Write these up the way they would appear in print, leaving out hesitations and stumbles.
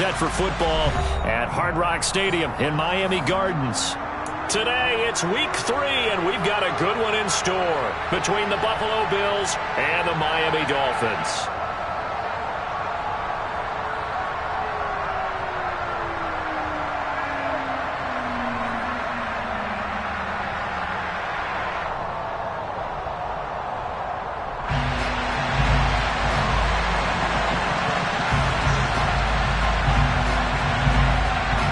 set for football at Hard Rock Stadium in Miami Gardens. Today, it's week 3, and we've got a good one in store between the Buffalo Bills and the Miami Dolphins.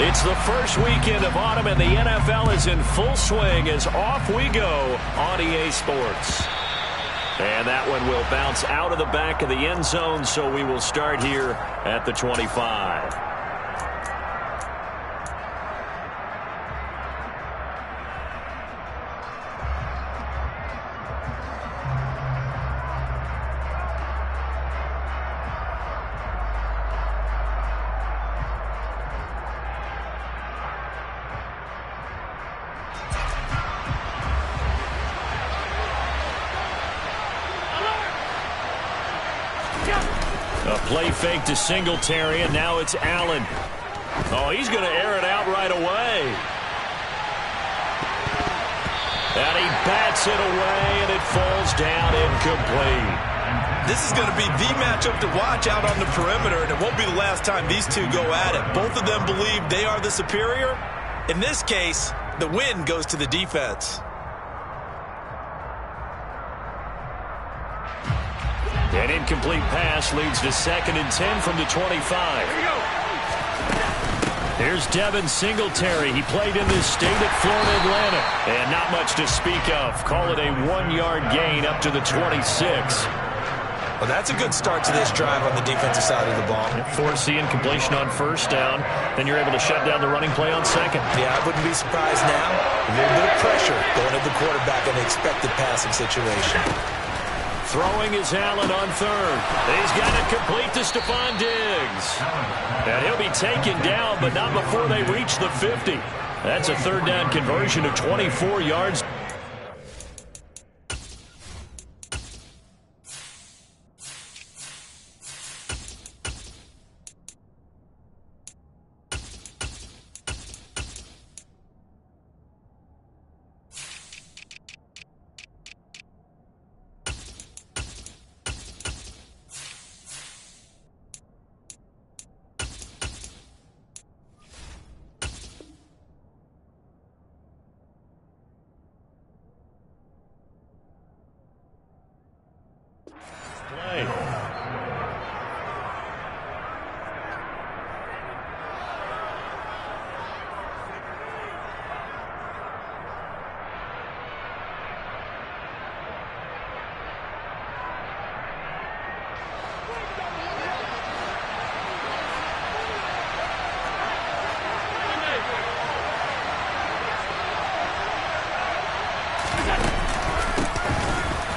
It's the first weekend of autumn, and the NFL is in full swing as off we go on EA Sports. And that one will bounce out of the back of the end zone, so we will start here at the 25. A play fake to Singletary, and now it's Allen. Oh, he's going to air it out right away. And he bats it away, and it falls down incomplete. This is going to be the matchup to watch out on the perimeter, and it won't be the last time these two go at it. Both of them believe they are the superior. In this case, the win goes to the defense. An incomplete pass leads to 2nd and 10 from the 25. Here's Devin Singletary. He played in this state at Florida Atlantic. And not much to speak of. Call it a 1-yard gain up to the 26. Well, that's a good start to this drive on the defensive side of the ball. Force the incompletion on first down. Then you're able to shut down the running play on second. Yeah, I wouldn't be surprised now. A little bit of pressure going at the quarterback in an expected passing situation. Throwing is Allen on third. He's got it complete to Stephon Diggs. And he'll be taken down, but not before they reach the 50. That's a third down conversion of 24 yards.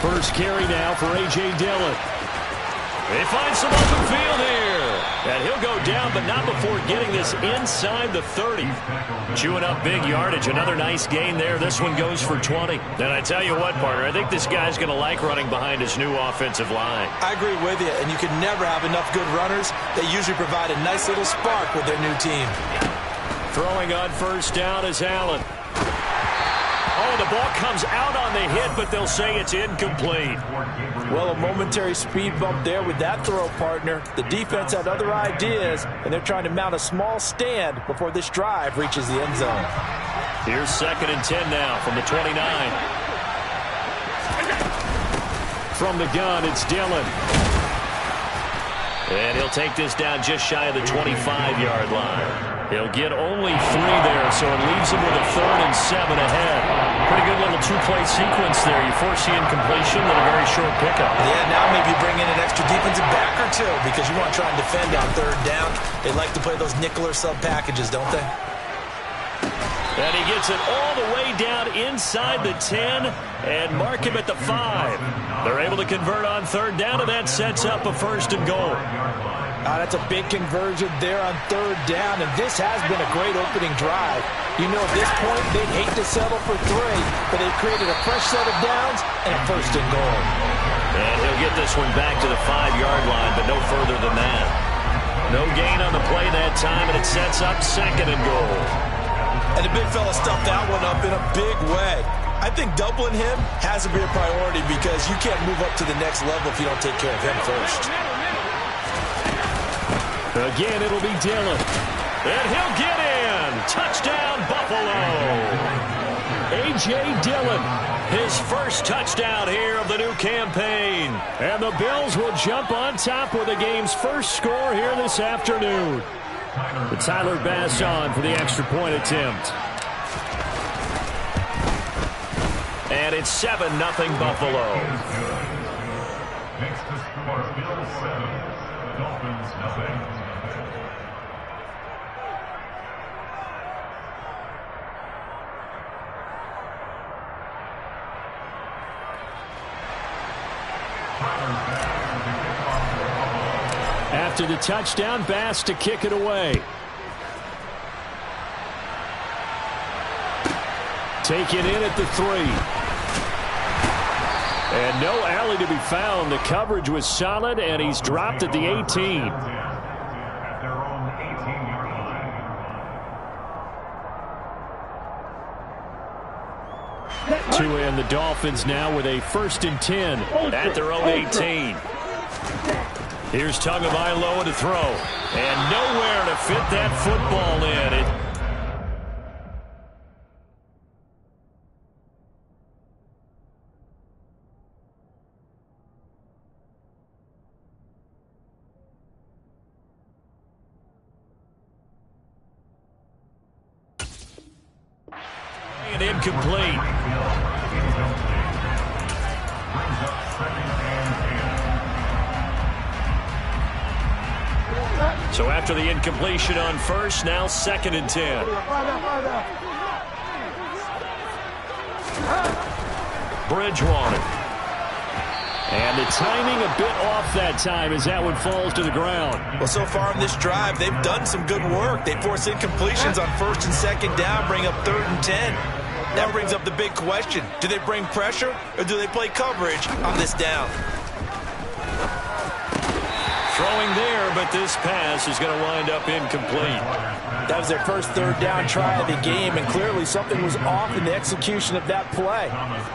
First carry now for A.J. Dillon. They find some open field here. And he'll go down, but not before getting this inside the 30. Chewing up big yardage. Another nice gain there. This one goes for 20. And I tell you what, partner, I think this guy's going to like running behind his new offensive line. I agree with you, and you can never have enough good runners. They usually provide a nice little spark with their new team. Throwing on first down is Allen. Oh, the ball comes out on the hit, but they'll say it's incomplete. Well, a momentary speed bump there with that throw, partner. The defense had other ideas, and they're trying to mount a small stand before this drive reaches the end zone. Here's 2nd and 10 now from the 29. From the gun, it's Dillon. And he'll take this down just shy of the 25-yard line. He'll get only 3 there, so it leaves him with a 3rd and 7 ahead. Pretty good little two-play sequence there. You force the incompletion, then a very short pickup. Yeah, now maybe bring in an extra defensive back or two because you want to try and defend on 3rd down. They like to play those nickel or sub packages, don't they? And he gets it all the way down inside the 10 and mark him at the 5. They're able to convert on 3rd down, and that sets up a 1st and goal. That's a big conversion there on 3rd down, and this has been a great opening drive. You know, at this point, they'd hate to settle for 3, but they've created a fresh set of downs and a 1st and goal. And he'll get this one back to the 5-yard line, but no further than that. No gain on the play that time, and it sets up 2nd and goal. And the big fella stuffed that one up in a big way. I think doubling him has to be a priority because you can't move up to the next level if you don't take care of him first. Again, it'll be Dillon. And he'll get in. Touchdown, Buffalo. A.J. Dillon, his first touchdown here of the new campaign. And the Bills will jump on top with the game's first score here this afternoon. But Tyler Bass on for the extra point attempt. And it's 7-0 Buffalo. Next to score, Bills 7, Dolphins nothing. After the touchdown, Bass to kick it away. Taken in at the 3. And no alley to be found. The coverage was solid, and he's dropped at the 18. At their own 18-yard line. To end the Dolphins now with a 1st and 10 at their own 18. Here's Tagovailoa to throw. And nowhere to fit that football in. And incomplete. So after the incompletion on 1st, now 2nd and 10. Bridgewater. And the timing a bit off that time as that one falls to the ground. Well, so far on this drive, they've done some good work. They force incompletions on 1st and 2nd down, bring up 3rd and 10. That brings up the big question. Do they bring pressure or do they play coverage on this down? Throwing there, but this pass is going to wind up incomplete. That was their first 3rd down try of the game, and clearly something was off in the execution of that play.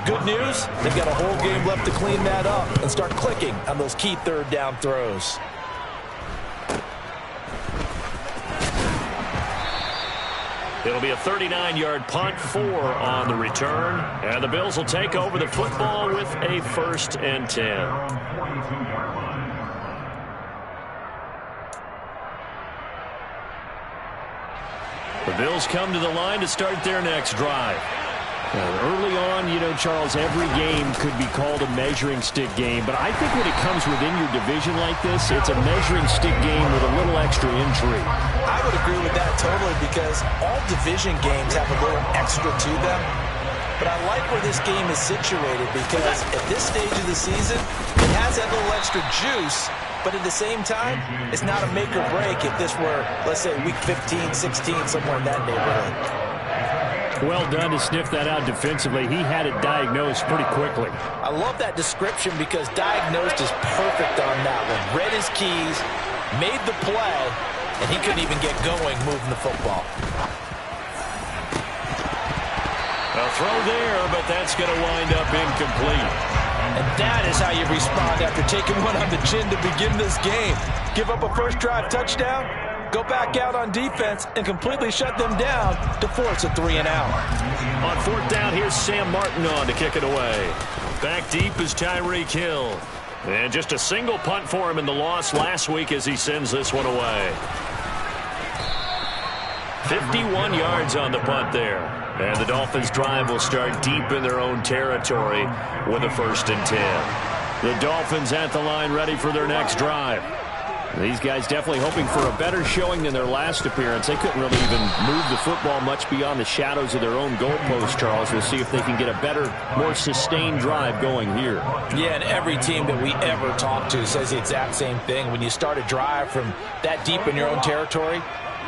Good news, they've got a whole game left to clean that up and start clicking on those key 3rd down throws. It'll be a 39-yard punt, 4 on the return, and the Bills will take over the football with a 1st and 10. The Bills come to the line to start their next drive. Early on, you know, Charles, every game could be called a measuring stick game, but I think when it comes within your division like this, it's a measuring stick game with a little extra intrigue. I would agree with that totally because all division games have a little extra to them. But I like where this game is situated because at this stage of the season, it has that little extra juice. But at the same time, it's not a make or break if this were, let's say, week 15, 16, somewhere in that neighborhood. Well done to sniff that out defensively. He had it diagnosed pretty quickly. I love that description because diagnosed is perfect on that one. Read his keys, made the play, and he couldn't even get going moving the football. A throw there, but that's going to wind up incomplete. And that is how you respond after taking one on the chin to begin this game. Give up a first drive touchdown, go back out on defense, and completely shut them down to force a 3-and-out. On 4th down, here's Sam Martin on to kick it away. Back deep is Tyreek Hill. And just a single punt for him in the loss last week as he sends this one away. 51 yards on the punt there. And the Dolphins' drive will start deep in their own territory with a 1st and 10. The Dolphins at the line ready for their next drive. These guys definitely hoping for a better showing than their last appearance. They couldn't really even move the football much beyond the shadows of their own goalpost, Charles. We'll see if they can get a better, more sustained drive going here. Yeah, and every team that we ever talk to says the exact same thing. When you start a drive from that deep in your own territory,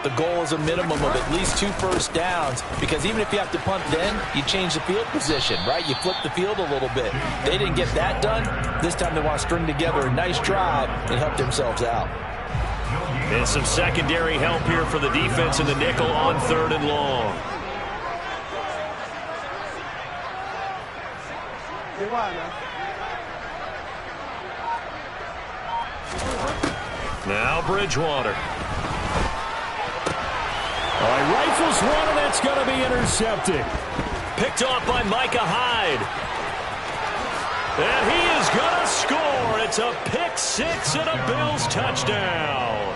the goal is a minimum of at least 2 first downs because even if you have to punt then, you change the field position, right? You flip the field a little bit. They didn't get that done. This time they want to string together a nice drive and help themselves out. And some secondary help here for the defense in the nickel on 3rd and long. Now Bridgewater. All right, rifles one, and that's going to be intercepted. Picked off by Micah Hyde. And he is going to score. It's a pick six and a Bills touchdown.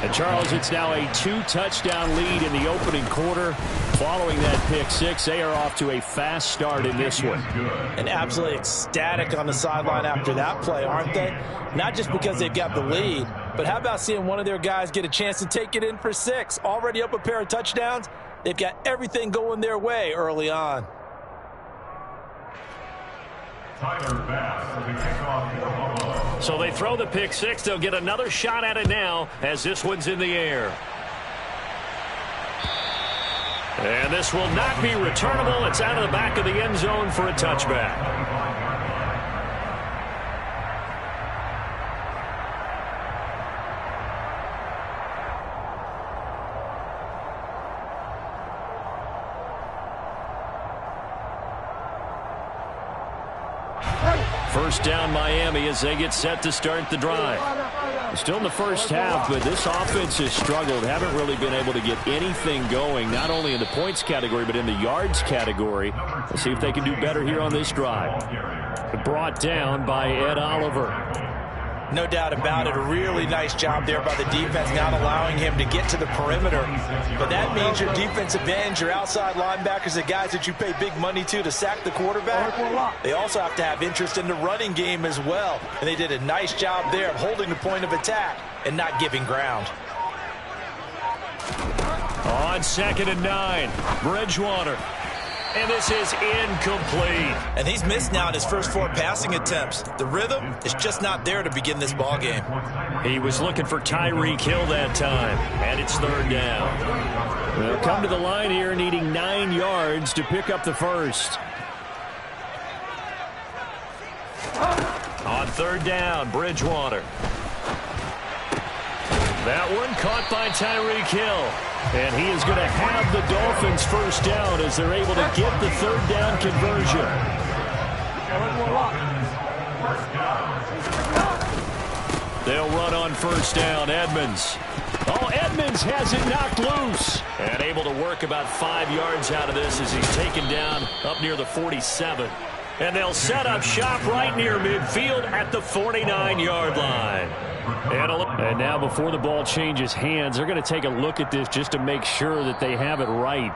And Charles, it's now a 2-touchdown lead in the opening quarter. Following that pick six, they are off to a fast start in this one. And absolutely ecstatic on the sideline after that play, aren't they? Not just because they've got the lead, but how about seeing one of their guys get a chance to take it in for 6? Already up a pair of touchdowns. They've got everything going their way early on. So they throw the pick six. They'll get another shot at it now as this one's in the air. And this will not be returnable. It's out of the back of the end zone for a touchback. First down Miami as they get set to start the drive. Still in the first half, but this offense has struggled. Haven't really been able to get anything going, not only in the points category, but in the yards category. Let's see if they can do better here on this drive. Brought down by Ed Oliver. No doubt about it. A really nice job there by the defense, not allowing him to get to the perimeter. But that means your defensive ends, your outside linebackers, the guys that you pay big money to sack the quarterback, they also have to have interest in the running game as well. And they did a nice job there of holding the point of attack and not giving ground. On 2nd and 9, Bridgewater. And this is incomplete. And he's missed now in his first 4 passing attempts. The rhythm is just not there to begin this ball game. He was looking for Tyreek Hill that time, and it's 3rd down. They'll come to the line here needing 9 yards to pick up the first. On 3rd down, Bridgewater. That one caught by Tyreek Hill. And he is going to have the Dolphins first down as they're able to get the 3rd down conversion. They'll run on first down. Edmonds. Oh, Edmonds has it knocked loose. And able to work about 5 yards out of this as he's taken down up near the 47. And they'll set up shop right near midfield at the 49-yard line. And now before the ball changes hands, they're going to take a look at this just to make sure that they have it right.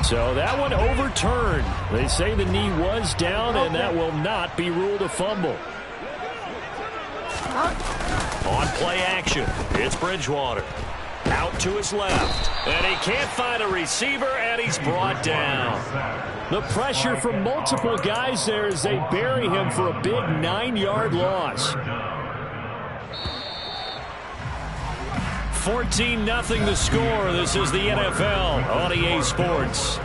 So that one overturned. They say the knee was down, and that will not be ruled a fumble. On play action, it's Bridgewater. Out to his left. And he can't find a receiver, and he's brought down. The pressure from multiple guys there as they bury him for a big 9-yard loss. 14-0 the score. This is the NFL on EA Sports.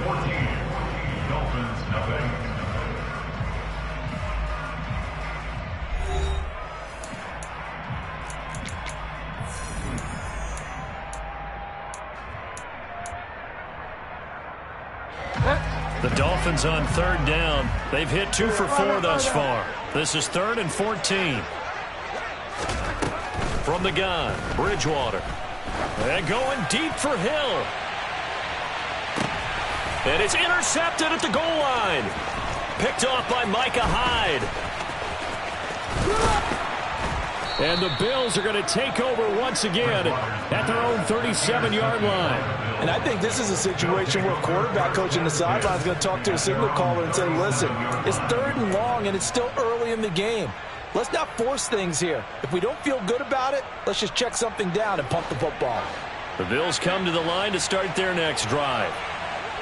The Dolphins on 3rd down. They've hit 2 for 4 thus far. This is 3rd and 14. From the gun, Bridgewater. And going deep for Hill. And it's intercepted at the goal line. Picked off by Micah Hyde. And the Bills are going to take over once again at their own 37-yard line. And I think this is a situation where a quarterback coach in the sideline is going to talk to a signal caller and say, listen, it's 3rd and long and it's still early in the game. Let's not force things here. If we don't feel good about it, let's just check something down and pump the football. The Bills come to the line to start their next drive.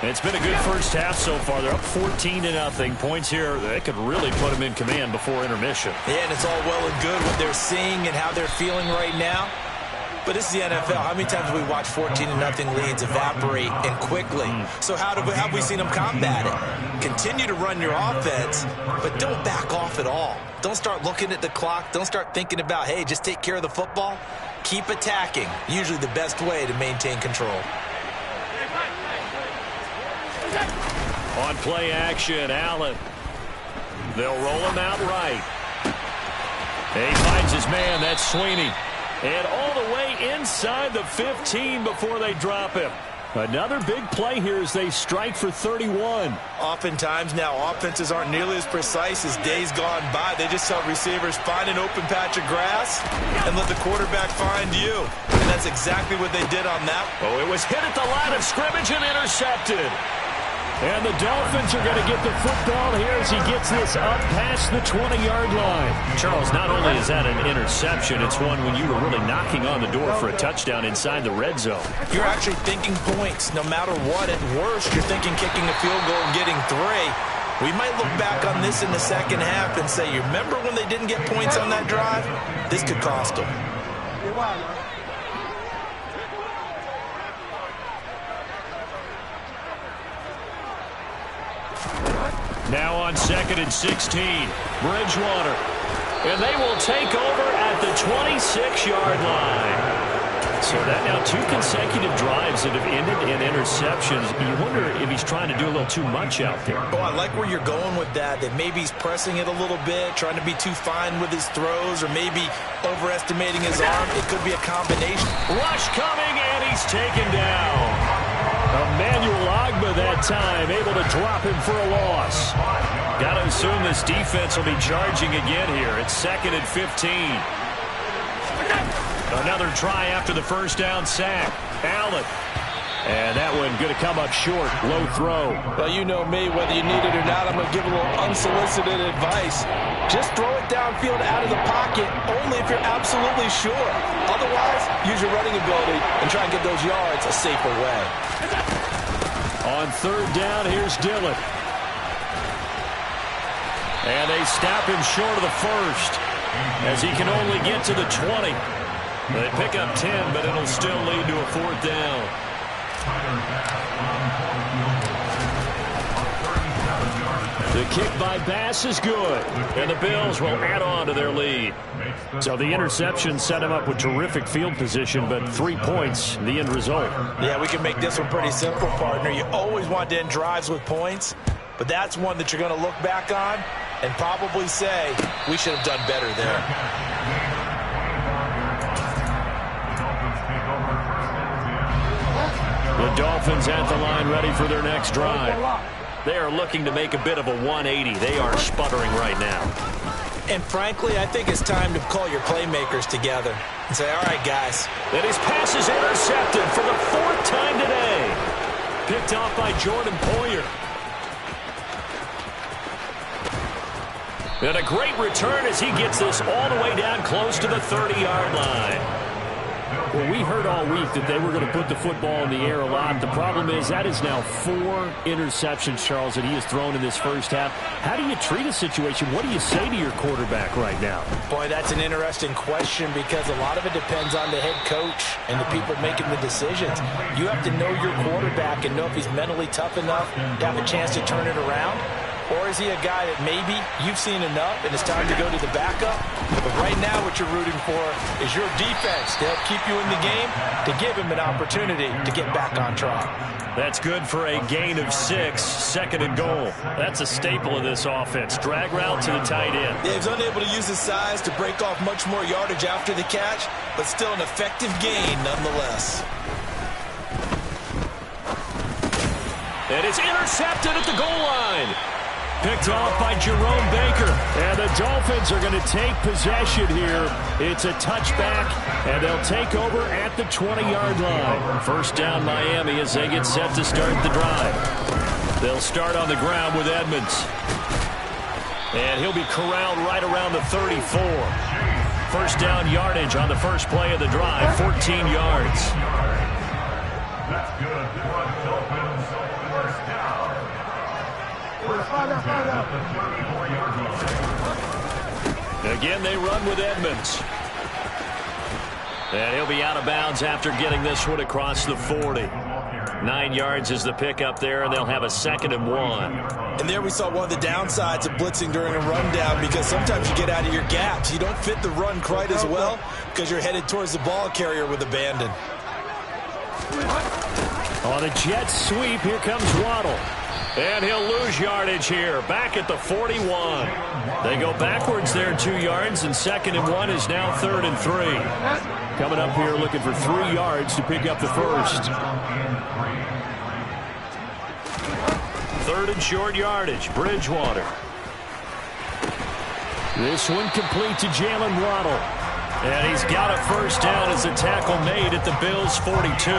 And it's been a good first half so far. They're up 14-0. Points here that could really put them in command before intermission. Yeah, and it's all well and good what they're seeing and how they're feeling right now. But this is the NFL. How many times have we watched 14-0 leads evaporate and quickly? So how have we seen them combat it? Continue to run your offense, but don't back off at all. Don't start looking at the clock. Don't start thinking about, hey, just take care of the football. Keep attacking. Usually the best way to maintain control. On play action, Allen. They'll roll him out right. He finds his man. That's Sweeney. And all the way inside the 15 before they drop him. Another big play here as they strike for 31. Oftentimes now, offenses aren't nearly as precise as days gone by. They just tell receivers, find an open patch of grass and let the quarterback find you. And that's exactly what they did on that. Oh, it was hit at the line of scrimmage and intercepted. And the Dolphins are going to get the football here as he gets this up past the 20-yard line. Charles, not only is that an interception, it's one when you were really knocking on the door for a touchdown inside the red zone. You're actually thinking points. No matter what, at worst, you're thinking kicking a field goal and getting 3. We might look back on this in the second half and say, you remember when they didn't get points on that drive? This could cost them. Now on 2nd and 16, Bridgewater. And they will take over at the 26-yard line. So that now 2 consecutive drives that have ended in interceptions. You wonder if he's trying to do a little too much out there. Oh, I like where you're going with that maybe he's pressing it a little bit, trying to be too fine with his throws, or maybe overestimating his arm. It could be a combination. Rush coming, and he's taken down. Emmanuel Ogbah that time, able to drop him for a loss. Got to assume this defense will be charging again here. It's 2nd and 15. Another try after the first down sack. Allen. And that one going to come up short. Low throw. Well, you know me, whether you need it or not, I'm going to give a little unsolicited advice. Just throw it downfield out of the pocket, only if you're absolutely sure. Otherwise, use your running ability and try and get those yards a safer way. On 3rd down, here's Dillon. And they stop him short of the first, as he can only get to the 20. They pick up 10, but it'll still lead to a 4th down. The kick by Bass is good, and the Bills will add on to their lead. So the interception set him up with terrific field position, but 3 points, the end result. Yeah, we can make this one pretty simple, partner. You always want to end drives with points, but that's one that you're going to look back on and probably say, we should have done better there. The Dolphins at the line, ready for their next drive. They are looking to make a bit of a 180. They are sputtering right now. And frankly, I think it's time to call your playmakers together and say, all right, guys. And his pass is intercepted for the 4th time today. Picked off by Jordan Poyer. And a great return as he gets this all the way down close to the 30-yard line. Well, we heard all week that they were going to put the football in the air a lot. The problem is that is now 4 interceptions, Charles, that he has thrown in this first half. How do you treat a situation? What do you say to your quarterback right now? Boy, that's an interesting question because a lot of it depends on the head coach and the people making the decisions. You have to know your quarterback and know if he's mentally tough enough to have a chance to turn it around. Or is he a guy that maybe you've seen enough and it's time to go to the backup? But right now what you're rooting for is your defense to help keep you in the game, to give him an opportunity to get back on track. That's good for a gain of 6, 2nd and goal. That's a staple of this offense. Drag route to the tight end. Yeah, he's unable to use his size to break off much more yardage after the catch, but still an effective gain nonetheless. And it's intercepted at the goal line. Picked off by Jerome Baker. And the Dolphins are going to take possession here. It's a touchback, and they'll take over at the 20-yard line. First down Miami as they get set to start the drive. They'll start on the ground with Edmonds. And he'll be corralled right around the 34. First down yardage on the first play of the drive, 14 yards. That's good for the Dolphins. First down. Again, they run with Edmonds. And he'll be out of bounds after getting this one across the 40. 9 yards is the pickup there, and they'll have a 2nd and 1. And there we saw one of the downsides of blitzing during a rundown, because sometimes you get out of your gaps. You don't fit the run quite as well because you're headed towards the ball carrier with abandon. On a jet sweep, here comes Waddle. And he'll lose yardage here, back at the 41. They go backwards there 2 yards, and 2nd and 1 is now 3rd and 3. Coming up here looking for 3 yards to pick up the first. 3rd and short yardage, Bridgewater. This one complete to Jalen Waddle. And he's got a first down as a tackle made at the Bills' 42.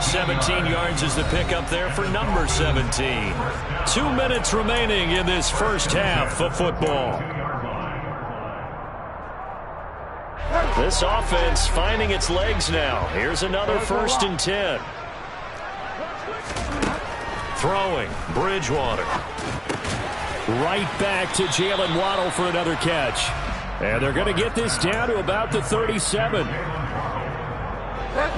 17 yards is the pickup there for number 17. 2 minutes remaining in this first half of football. This offense finding its legs now. Here's another 1st and 10. Throwing, Bridgewater. Right back to Jalen Waddle for another catch. And they're going to get this down to about the 37.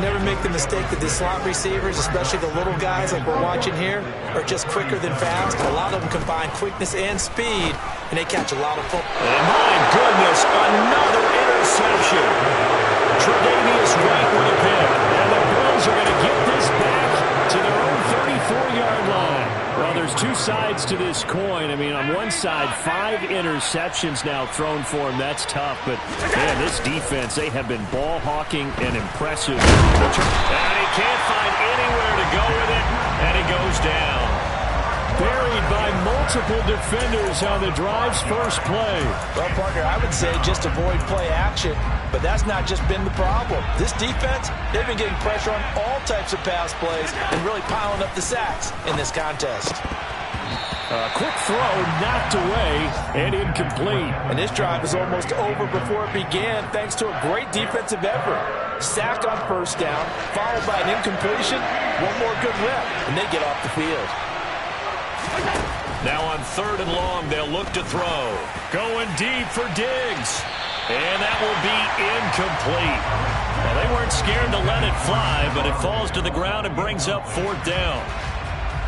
Never make the mistake that the slot receivers, especially the little guys like we're watching here, are just quicker than fast. A lot of them combine quickness and speed, and they catch a lot of football. And my goodness, another interception. Tre'Davious White with a pick. And the Bills are going to get this back to their own 34-yard line. Well, there's 2 sides to this coin. I mean, on one side, 5 interceptions now thrown for him. That's tough. But, man, this defense, they have been ball hawking and impressive. And he can't find anywhere to go with it, and he goes down. Buried by multiple defenders on the drive's first play. Well, partner, I would say just avoid play action, but that's not just been the problem. This defense, they've been getting pressure on all types of pass plays and really piling up the sacks in this contest. A quick throw knocked away and incomplete. And this drive is almost over before it began thanks to a great defensive effort. Sack on first down, followed by an incompletion, one more good rep, and they get off the field. Now on 3rd and long, they'll look to throw. Going deep for Diggs. And that will be incomplete. Well, they weren't scared to let it fly, but it falls to the ground and brings up 4th down.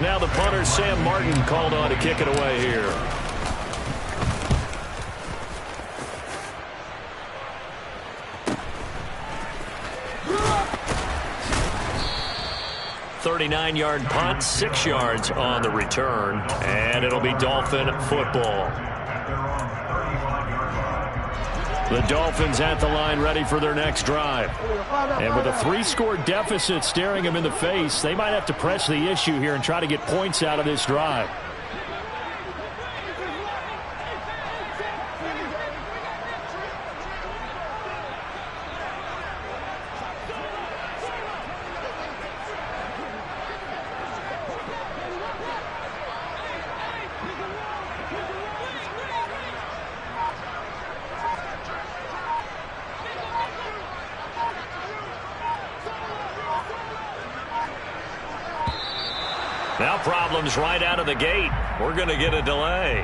Now the punter, Sam Martin, called on to kick it away here. "39-yard punt, 6 yards on the return, and it'll be Dolphin football." The Dolphins at the line ready for their next drive. And with a 3-score deficit staring them in the face, they might have to press the issue here and try to get points out of this drive. Now problems right out of the gate. We're going to get a delay.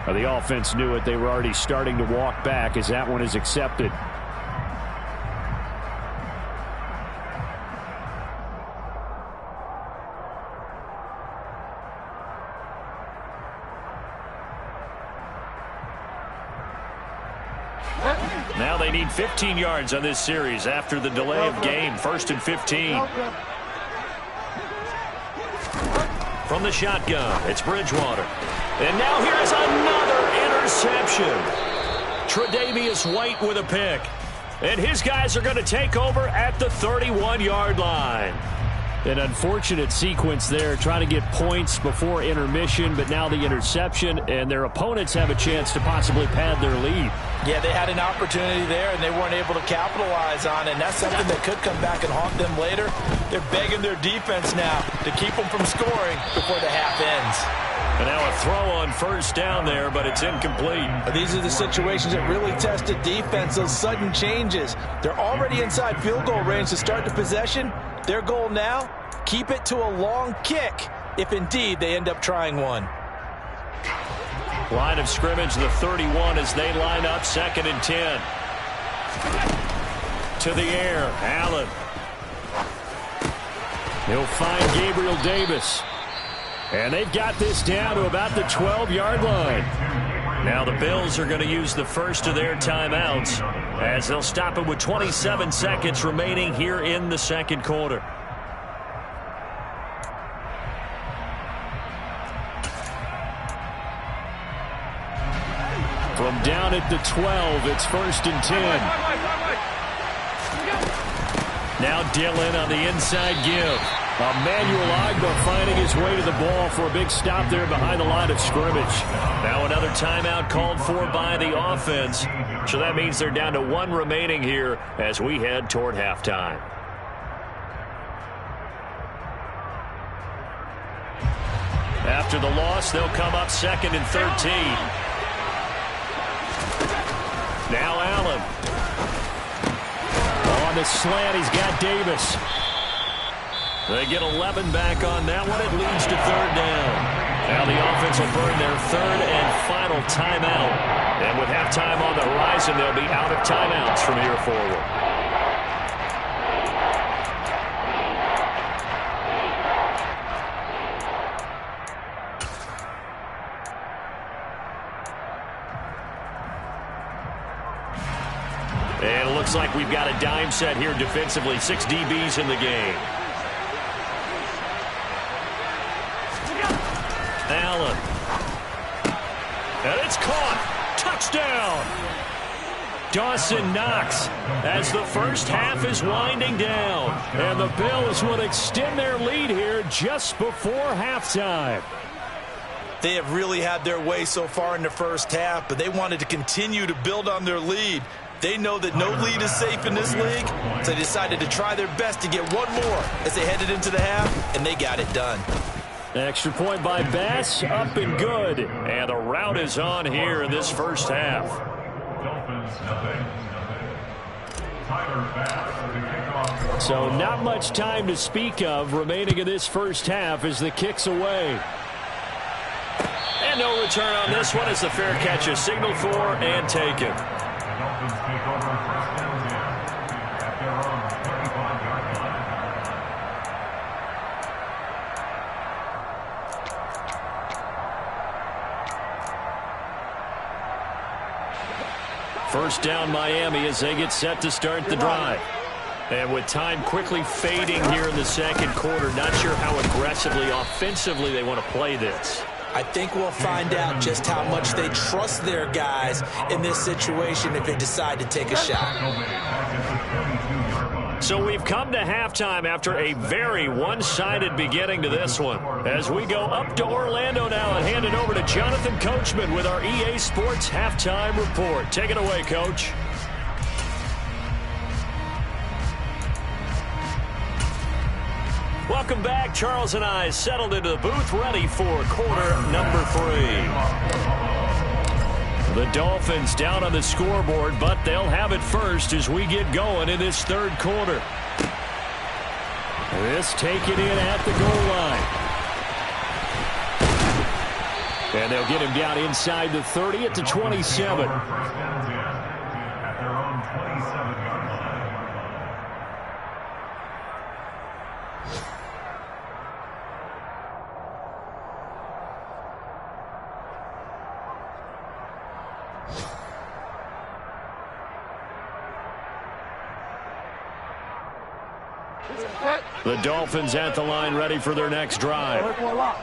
Well, the offense knew it. They were already starting to walk back as that one is accepted. Now they need 15 yards on this series after the delay of game. 1st and 15. From the shotgun, it's Bridgewater. And now here's another interception. Tre'Davious White with a pick. And his guys are going to take over at the 31-yard line. An unfortunate sequence there, trying to get points before intermission, but now the interception, and their opponents have a chance to possibly pad their lead. Yeah, they had an opportunity there, and they weren't able to capitalize on it, and that's something that could come back and haunt them later. They're begging their defense now to keep them from scoring before the half ends. And now a throw on first down there, but it's incomplete. These are the situations that really test a defense, those sudden changes. They're already inside field goal range to start the possession. Their goal now, keep it to a long kick, if indeed they end up trying one. Line of scrimmage, the 31 as they line up, 2nd and 10. to the air. Allen. He'll find Gabriel Davis. And they've got this down to about the 12-yard line. Now the Bills are going to use the first of their timeouts as they'll stop it with 27 seconds remaining here in the second quarter. From down at the 12, it's 1st and 10. Now Dillon on the inside give. Emmanuel Ogbah finding his way to the ball for a big stop there behind the line of scrimmage. Now another timeout called for by the offense. So that means they're down to 1 remaining here as we head toward halftime. After the loss, they'll come up 2nd and 13. Now Allen. On the slant, he's got Davis. They get 11 back on that one. It leads to 3rd down. Now the offense will burn their 3rd and final timeout. And with halftime on the horizon, they'll be out of timeouts from here forward. And it looks like we've got a dime set here defensively. 6 DBs in the game. Allen. And it's caught. Touchdown. Dawson Knox as the first half is winding down. And the Bills will extend their lead here just before halftime. They have really had their way so far in the first half, but they wanted to continue to build on their lead. They know that no lead is safe in this league, so they decided to try their best to get one more as they headed into the half, and they got it done. Extra point by Bass, up and good. And the rout is on here in this first half. So not much time to speak of remaining in this first half as the kick's away. And no return on this one as the fair catch is signaled for and taken. First down Miami as they get set to start the drive. And with time quickly fading here in the second quarter, not sure how aggressively, offensively they want to play this. I think we'll find out just how much they trust their guys in this situation if they decide to take a shot. So we've come to halftime after a very one-sided beginning to this one. As we go up to Orlando now and hand it over to Jonathan Coachman with our EA Sports Halftime Report. Take it away, Coach. Welcome back. Charles and I settled into the booth ready for quarter number 3. The Dolphins down on the scoreboard, but they'll have it first as we get going in this third quarter. This taken in at the goal line. And they'll get him down inside the 30 at the 27. The Dolphins at the line ready for their next drive.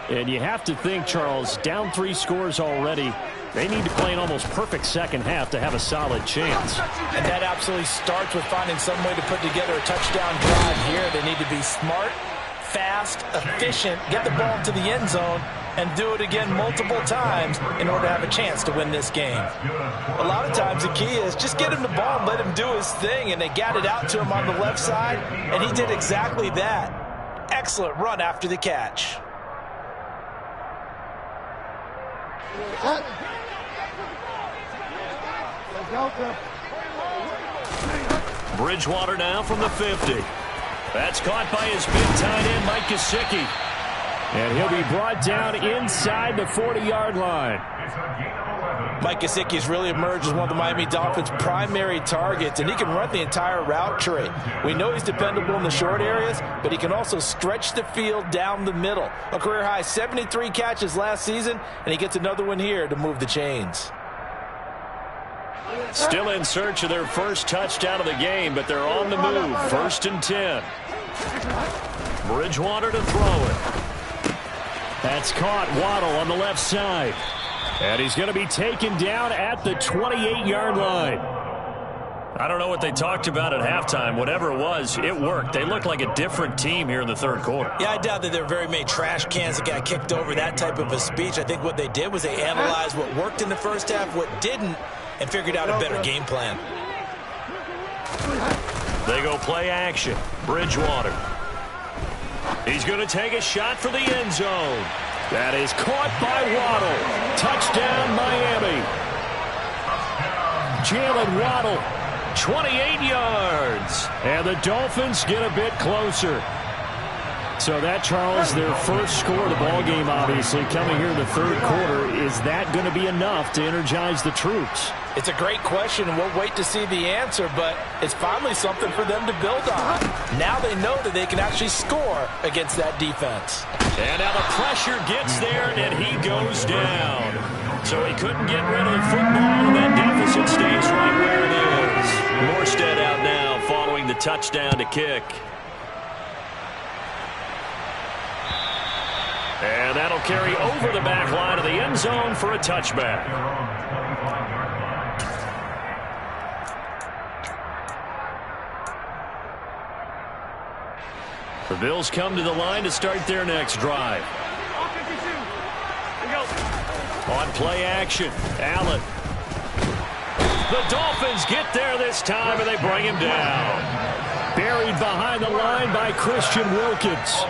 And you have to think, Charles, down 3 scores already. They need to play an almost perfect second half to have a solid chance. And that absolutely starts with finding some way to put together a touchdown drive here. They need to be smart, fast, efficient, get the ball to the end zone, and do it again multiple times in order to have a chance to win this game. A lot of times the key is just get him the ball and let him do his thing, and they got it out to him on the left side, and he did exactly that. Excellent run after the catch. Bridgewater now from the 50. That's caught by his big tight end, Mike Gesicki. And he'll be brought down inside the 40-yard line. Mike Gesicki has really emerged as one of the Miami Dolphins' primary targets, and he can run the entire route tree. We know he's dependable in the short areas, but he can also stretch the field down the middle. A career-high 73 catches last season, and he gets another one here to move the chains. Still in search of their first touchdown of the game, but they're on the move. 1st and 10. Bridgewater to throw it. That's caught. Waddle on the left side. And he's going to be taken down at the 28-yard line. I don't know what they talked about at halftime. Whatever it was, it worked. They look like a different team here in the third quarter. Yeah, I doubt that there were very many trash cans that got kicked over, that type of a speech. I think what they did was they analyzed what worked in the first half, what didn't, and figured out a better game plan. They go play action. Bridgewater. He's going to take a shot for the end zone. That is caught by Waddle. Touchdown, Miami. Jalen Waddle, 28 yards. And the Dolphins get a bit closer. So that, Charles, their first score of the ballgame, obviously, coming here in the third quarter. Is that going to be enough to energize the troops? It's a great question, and we'll wait to see the answer, but it's finally something for them to build on. Now they know that they can actually score against that defense. And now the pressure gets there, and he goes down. So he couldn't get rid of the football, and that deficit stays right where it is. Morstead out now following the touchdown to kick. And that'll carry over the back line of the end zone for a touchback. The Bills come to the line to start their next drive. On play action, Allen. The Dolphins get there this time, and they bring him down. Buried behind the line by Christian Wilkins.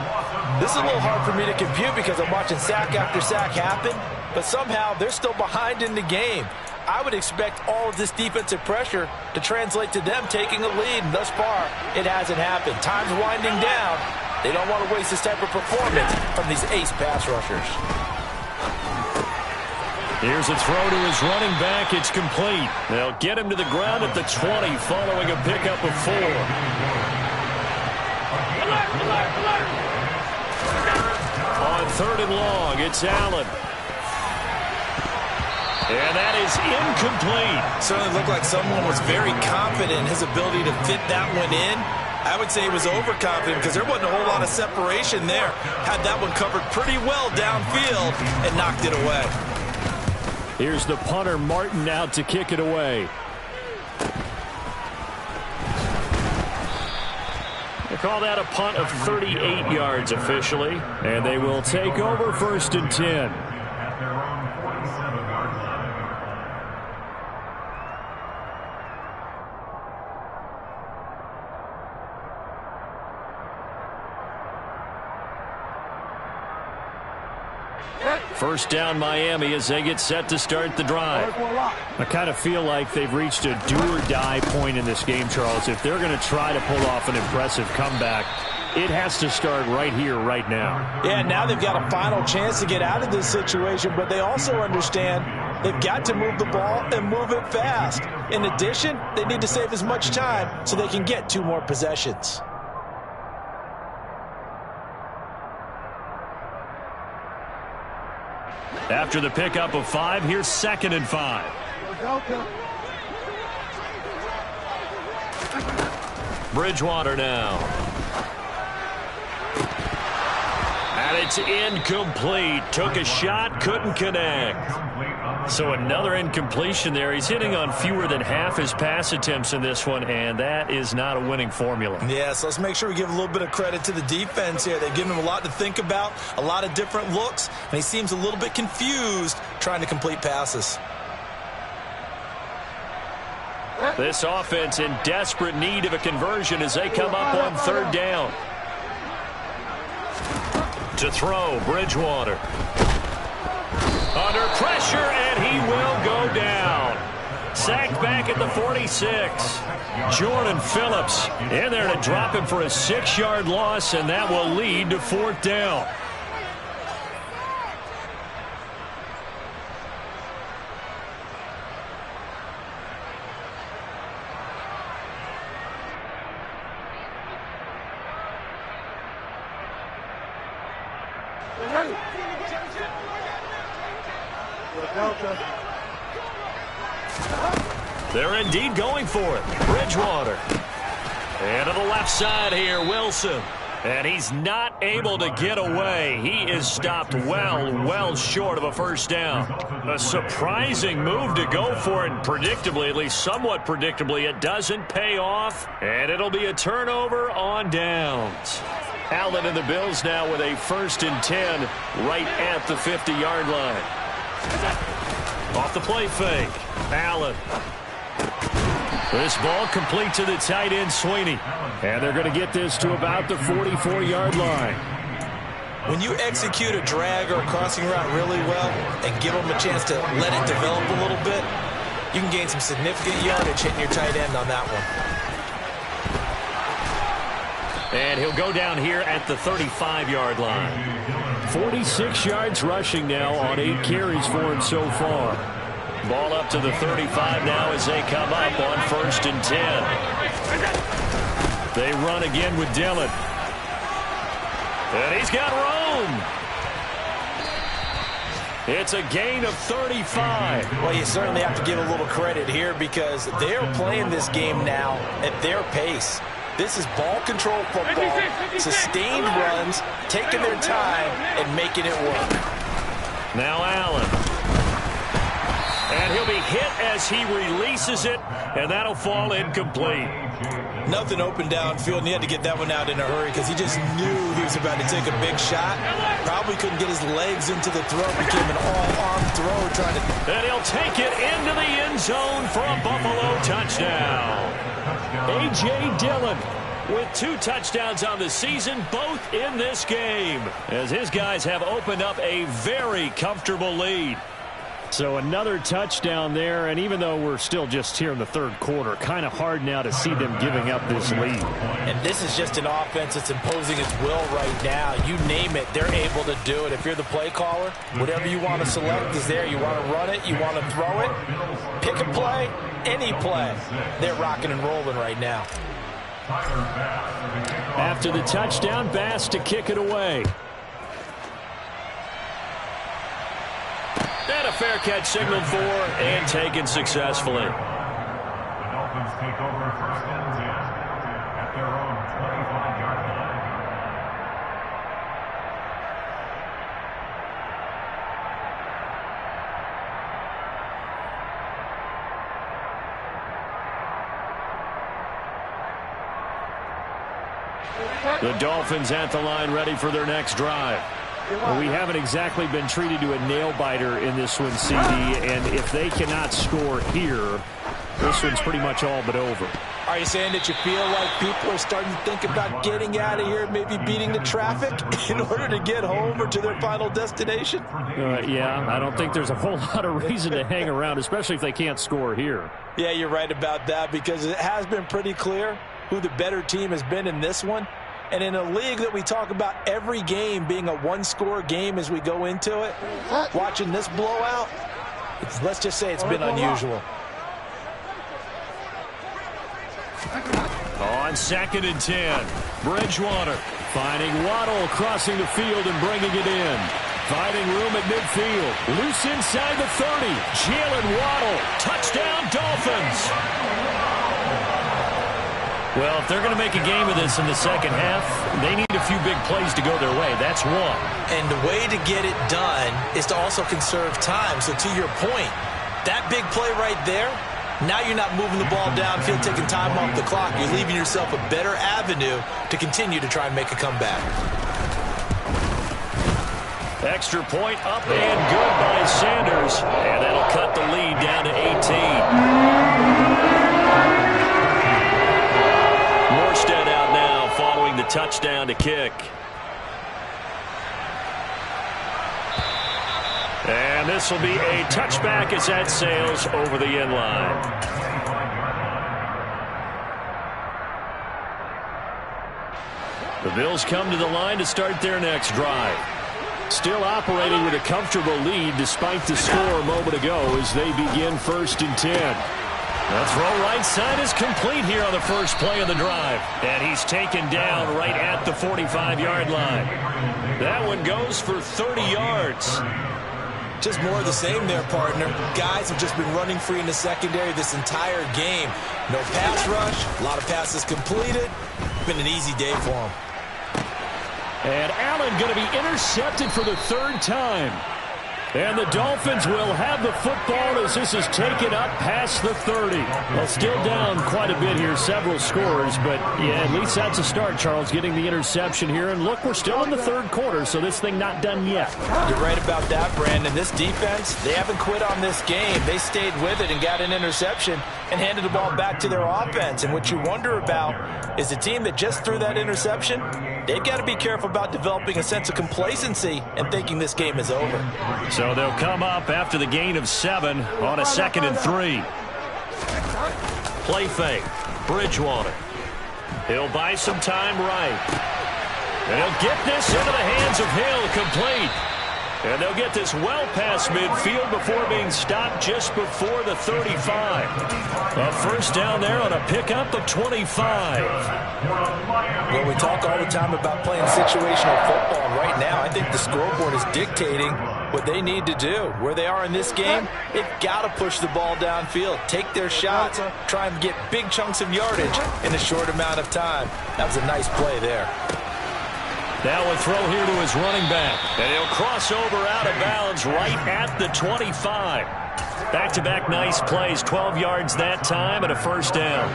This is a little hard for me to compute because I'm watching sack after sack happen, but somehow they're still behind in the game. I would expect all of this defensive pressure to translate to them taking a lead, and thus far, it hasn't happened. Time's winding down. They don't want to waste this type of performance from these ace pass rushers. Here's a throw to his running back. It's complete. They'll get him to the ground at the 20 following a pickup of 4. On 3rd and long, it's Allen. And that is incomplete. Certainly looked like someone was very confident in his ability to fit that one in. I would say he was overconfident because there wasn't a whole lot of separation there. Had that one covered pretty well downfield and knocked it away. Here's the punter, Martin, out to kick it away. They call that a punt of 38 yards officially. And they will take over 1st and 10. First down, Miami, as they get set to start the drive. I kind of feel like they've reached a do-or-die point in this game, Charles. If they're going to try to pull off an impressive comeback, it has to start right here, right now. Yeah, now they've got a final chance to get out of this situation, but they also understand they've got to move the ball and move it fast. In addition, they need to save as much time so they can get 2 more possessions. After the pickup of 5, here's 2nd and 5. Bridgewater now. And it's incomplete. Took a shot, couldn't connect. So another incompletion there. He's hitting on fewer than half his pass attempts in this one, and that is not a winning formula. Yeah, so let's make sure we give a little bit of credit to the defense here. They've given him a lot to think about, a lot of different looks, and he seems a little bit confused trying to complete passes. This offense in desperate need of a conversion as they come up on 3rd down. To throw, Bridgewater. Under pressure, and he will go down. Sacked back at the 46. Jordan Phillips in there to drop him for a 6-yard loss, and that will lead to 4th down. They're indeed going for it. Bridgewater. And to the left side here, Wilson. And he's not able to get away. He is stopped well short of a first down. A surprising move to go for it, and predictably, at least somewhat predictably, it doesn't pay off. And it'll be a turnover on downs. Allen and the Bills now with a 1st and 10 right at the 50-yard line. Off the play fake. Allen. This ball complete to the tight end, Sweeney. And they're going to get this to about the 44-yard line. When you execute a drag or a crossing route really well and give them a chance to let it develop a little bit, you can gain some significant yardage hitting your tight end on that one. And he'll go down here at the 35-yard line. 46 yards rushing now on 8 carries for him so far. Ball up to the 35 now as they come up on 1st and 10. They run again with Dillon. And he's got room. It's a gain of 35. Well, you certainly have to give a little credit here because they're playing this game now at their pace. This is ball control football, sustained runs, taking their time and making it work. Now Allen. And he'll be hit as he releases it, and that'll fall incomplete. Nothing open downfield, and he had to get that one out in a hurry because he just knew he was about to take a big shot. Probably couldn't get his legs into the throw. Became an all-arm throw trying to... And he'll take it into the end zone for a Buffalo touchdown. A.J. Dillon with 2 touchdowns on the season, both in this game, as his guys have opened up a very comfortable lead. So another touchdown there, and even though we're still just here in the 3rd quarter, kind of hard now to see them giving up this lead. And this is just an offense that's imposing its will right now. You name it, they're able to do it. If you're the play caller, whatever you want to select is there. You want to run it, you want to throw it, pick a play, any play. They're rocking and rolling right now. After the touchdown, Bass to kick it away. And a fair catch signaled for and taken successfully. The Dolphins take over 1st and 10 at their own 25-yard line. The Dolphins at the line, ready for their next drive. Well, we haven't exactly been treated to a nail-biter in this one, CD, and if they cannot score here, this one's pretty much all but over. Are you saying that you feel like people are starting to think about getting out of here, maybe beating the traffic in order to get home or to their final destination? Yeah, I don't think there's a whole lot of reason to hang around, especially if they can't score here. Yeah, you're right about that because it has been pretty clear who the better team has been in this one. And in a league that we talk about every game being a one-score game as we go into it, watching this blowout, let's just say it's been unusual. On 2nd and 10, Bridgewater finding Waddle crossing the field and bringing it in. Finding room at midfield. Loose inside the 30. Jalen Waddle. Touchdown, Dolphins. Well, if they're going to make a game of this in the second half, they need a few big plays to go their way. That's one. And the way to get it done is to also conserve time. So to your point, that big play right there, now you're not moving the ball downfield, taking time off the clock. You're leaving yourself a better avenue to continue to try and make a comeback. Extra point up and good by Sanders. And that'll cut the lead down to 18. Morstead out now following the touchdown to kick. And this will be a touchback as that sails over the end line. The Bills come to the line to start their next drive. Still operating with a comfortable lead despite the score a moment ago as they begin 1st and 10. The throw right side is complete here on the first play of the drive. And he's taken down right at the 45-yard line. That one goes for 30 yards. Just more of the same there, partner. Guys have just been running free in the secondary this entire game. No pass rush, a lot of passes completed. Been an easy day for him. And Allen going to be intercepted for the third time. And the Dolphins will have the football as this is taken up past the 30. Well, still down quite a bit here, several scores, but yeah, at least that's a start, Charles, getting the interception here. And look, we're still in the third quarter, so this thing not done yet. You're right about that, Brandon. This defense, they haven't quit on this game. They stayed with it and got an interception and handed the ball back to their offense. And what you wonder about is the team that just threw that interception, they've got to be careful about developing a sense of complacency and thinking this game is over. So they'll come up after the gain of 7 on a 2nd and 3. Play fake. Bridgewater. He'll buy some time right. And he'll get this into the hands of Hill, complete. And they'll get this well past midfield before being stopped just before the 35. A first down there on a pickup of 25. Well, we talk all the time about playing situational football. And right now, I think the scoreboard is dictating what they need to do. Where they are in this game, they've got to push the ball downfield, take their shots, try and get big chunks of yardage in a short amount of time. That was a nice play there. Now a throw here to his running back. And he'll cross over out of bounds right at the 25. Back-to-back nice plays, 12 yards that time and a first down.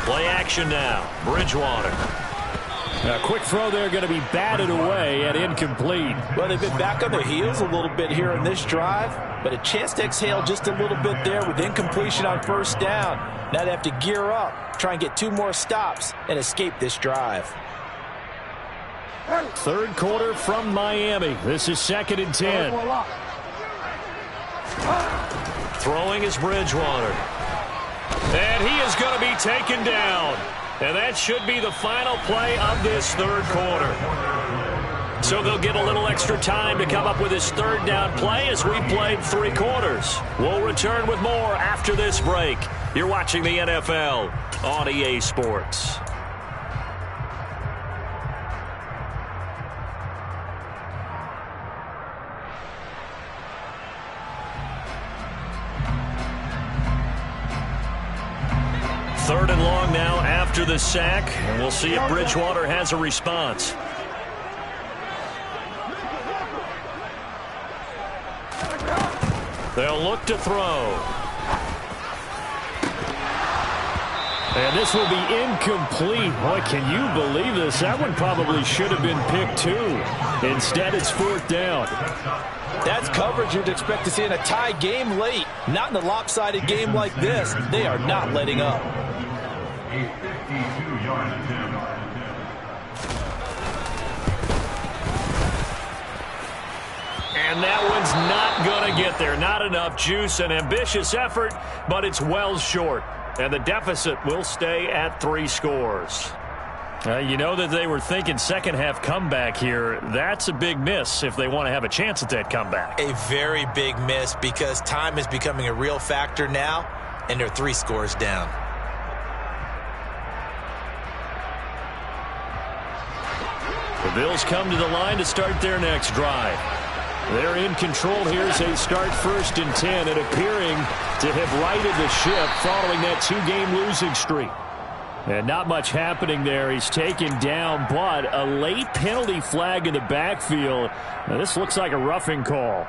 Play action now. Bridgewater. A quick throw there going to be batted away and incomplete. Well, they've been back on their heels a little bit here in this drive, but a chance to exhale just a little bit there with incompletion on first down. Now they have to gear up, try and get 2 more stops, and escape this drive. Third quarter from Miami. This is 2nd and 10. Throwing is Bridgewater. And he is going to be taken down. And that should be the final play of this third quarter. So they'll get a little extra time to come up with his third down play as we played 3 quarters. We'll return with more after this break. You're watching the NFL on EA Sports. Third and long now after the sack, and we'll see if Bridgewater has a response. They'll look to throw. And this will be incomplete. Boy, can you believe this? That one probably should have been picked too. Instead, it's 4th down. That's coverage you'd expect to see in a tie game late. Not in a lopsided game like this. They are not letting up. A 52-yard attempt. And that one's not going to get there. Not enough juice. An ambitious effort, but it's well short. And the deficit will stay at 3 scores. You know that they were thinking second half comeback here. That's a big miss if they want to have a chance at that comeback. A very big miss because time is becoming a real factor now, and they're 3 scores down. The Bills come to the line to start their next drive. They're in control here as they start 1st and 10 and appearing to have righted the ship following that 2-game losing streak. And not much happening there. He's taken down, but a late penalty flag in the backfield. Now, this looks like a roughing call.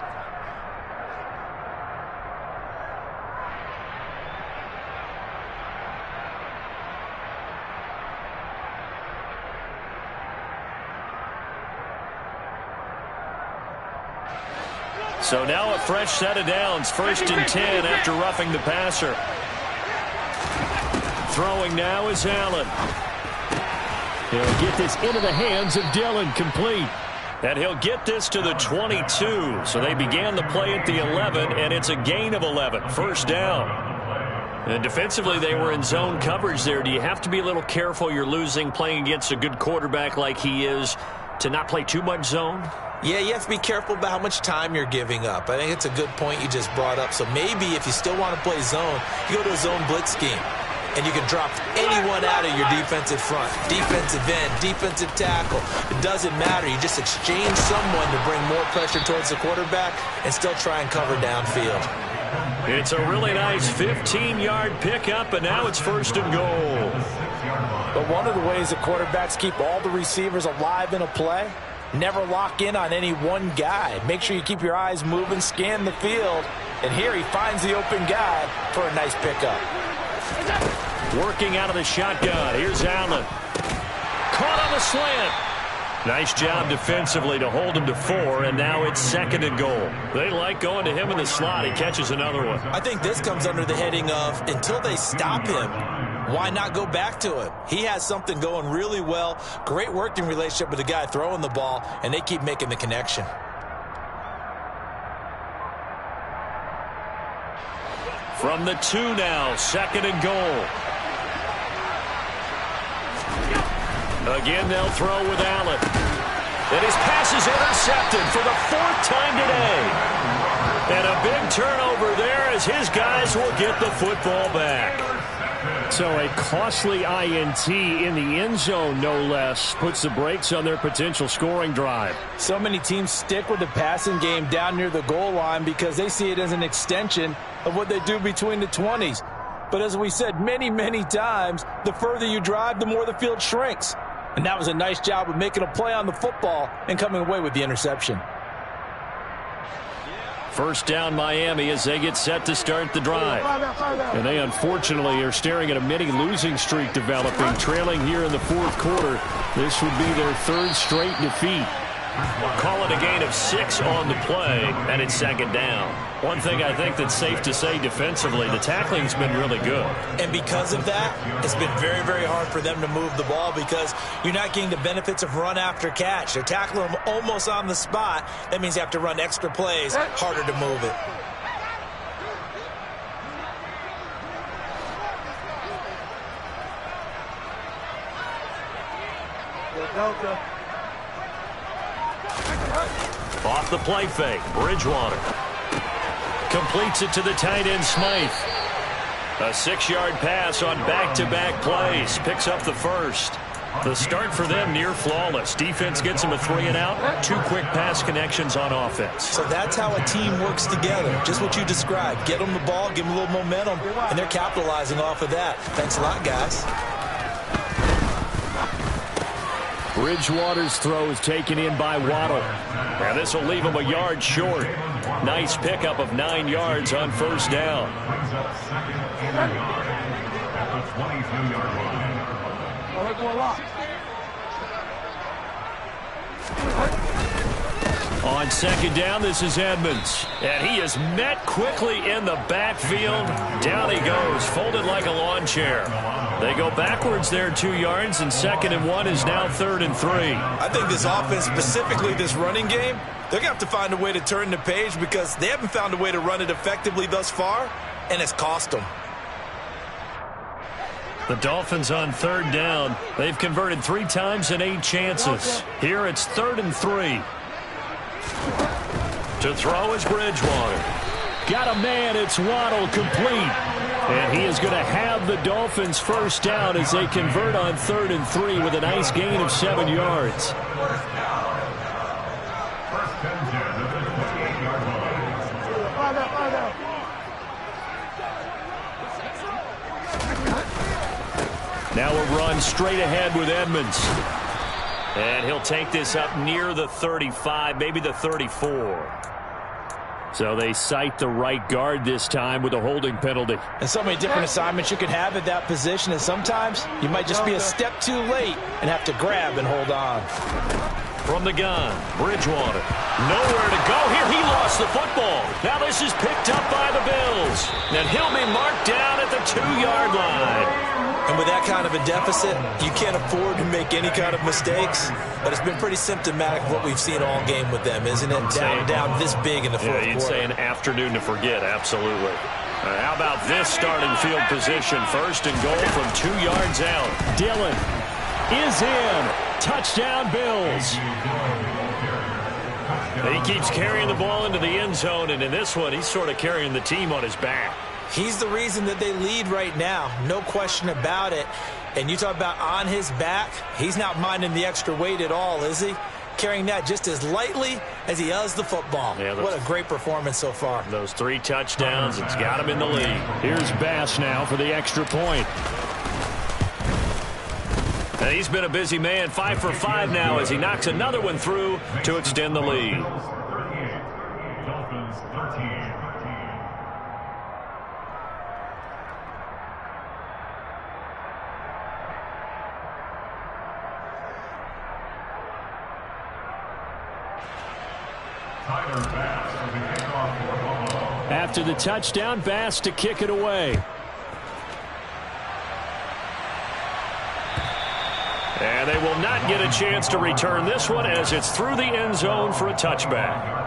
So now a fresh set of downs. 1st and 10 after roughing the passer. Throwing now is Allen. He'll get this into the hands of Dillon, complete. And he'll get this to the 22. So they began the play at the 11, and it's a gain of 11. 1st down. And defensively, they were in zone coverage there. Do you have to be a little careful? You're losing, playing against a good quarterback like he is, to not play too much zone? Yeah, you have to be careful about how much time you're giving up. I think it's a good point you just brought up. So maybe if you still want to play zone, you go to a zone blitz scheme. And you can drop anyone out of your defensive front. Defensive end, defensive tackle. It doesn't matter. You just exchange someone to bring more pressure towards the quarterback and still try and cover downfield. It's a really nice 15-yard pickup, and now it's 1st and goal. But one of the ways that quarterbacks keep all the receivers alive in a play, never lock in on any one guy. Make sure you keep your eyes moving, scan the field. And here he finds the open guy for a nice pickup. Working out of the shotgun. Here's Allen. Caught on the slant. Nice job defensively to hold him to 4, and now it's 2nd and goal. They like going to him in the slot. He catches another one. I think this comes under the heading of until they stop him, why not go back to him? He has something going really well. Great working relationship with the guy throwing the ball, and they keep making the connection. From the 2 now, 2nd and goal. Again, they'll throw with Allen. And his pass is intercepted for the 4th time today. And a big turnover there as his guys will get the football back. So a costly INT in the end zone, no less, puts the brakes on their potential scoring drive. So many teams stick with the passing game down near the goal line because they see it as an extension of what they do between the 20s. But as we said many, many times, the further you drive, the more the field shrinks. And that was a nice job of making a play on the football and coming away with the interception. 1st down Miami as they get set to start the drive. And they unfortunately are staring at a mini losing streak developing, trailing here in the 4th quarter. This would be their 3rd straight defeat. Call it a gain of 6 on the play, and it's 2nd down. One thing I think that's safe to say defensively, the tackling's been really good. And because of that, it's been very, very hard for them to move the ball because you're not getting the benefits of run after catch. They're tackling them almost on the spot. That means you have to run extra plays, harder to move it. Off the play fake, Bridgewater. Completes it to the tight end, Smythe. A 6-yard pass on back-to-back plays. Picks up the 1st. The start for them near flawless. Defense gets them a 3 and out. 2 quick pass connections on offense. So that's how a team works together. Just what you described. Get them the ball, give them a little momentum, and they're capitalizing off of that. Thanks a lot, guys. Bridgewater's throw is taken in by Waddle. And this will leave him a yard short. Nice pickup of 9 yards on 1st down. Brings up 2nd and 9 at the 22-yard line. On 2nd down, this is Edmonds. And he is met quickly in the backfield. Down he goes, folded like a lawn chair. They go backwards there 2 yards, and 2nd and 1 is now 3rd and 3. I think this offense, specifically this running game, they're going to have to find a way to turn the page because they haven't found a way to run it effectively thus far, and it's cost them. The Dolphins on 3rd down. They've converted 3 times in 8 chances. Here it's 3rd and 3. To throw is Bridgewater. Got a man, it's Waddle, complete. And he is going to have the Dolphins 1st down as they convert on 3rd and 3 with a nice gain of 7 yards. Now a run straight ahead with Edmonds. And he'll take this up near the 35, maybe the 34. So they cite the right guard this time with a holding penalty. And so many different assignments you can have at that position, and sometimes you might just be a step too late and have to grab and hold on. From the gun, Bridgewater. Nowhere to go here. He lost the football. Now this is picked up by the Bills. And he'll be marked down at the 2-yard line. And with that kind of a deficit, you can't afford to make any kind of mistakes. But it's been pretty symptomatic of what we've seen all game with them, isn't it? Down this big in the fourth quarter. You'd say an afternoon to forget, absolutely. How about this starting field position? 1st and goal from 2 yards out. Dillon is in. Touchdown, Bills. He keeps carrying the ball into the end zone, and in this one, he's sort of carrying the team on his back. He's the reason that they lead right now. No question about it. And you talk about on his back, he's not minding the extra weight at all, is he? Carrying that just as lightly as he does the football. Yeah, what a great performance so far. Those 3 touchdowns, it's got him in the lead. Here's Bass now for the extra point. And he's been a busy man, 5 for 5 now as he knocks another one through to extend the lead. Dolphins 13. After the touchdown, Bass to kick it away. And they will not get a chance to return this one as it's through the end zone for a touchback.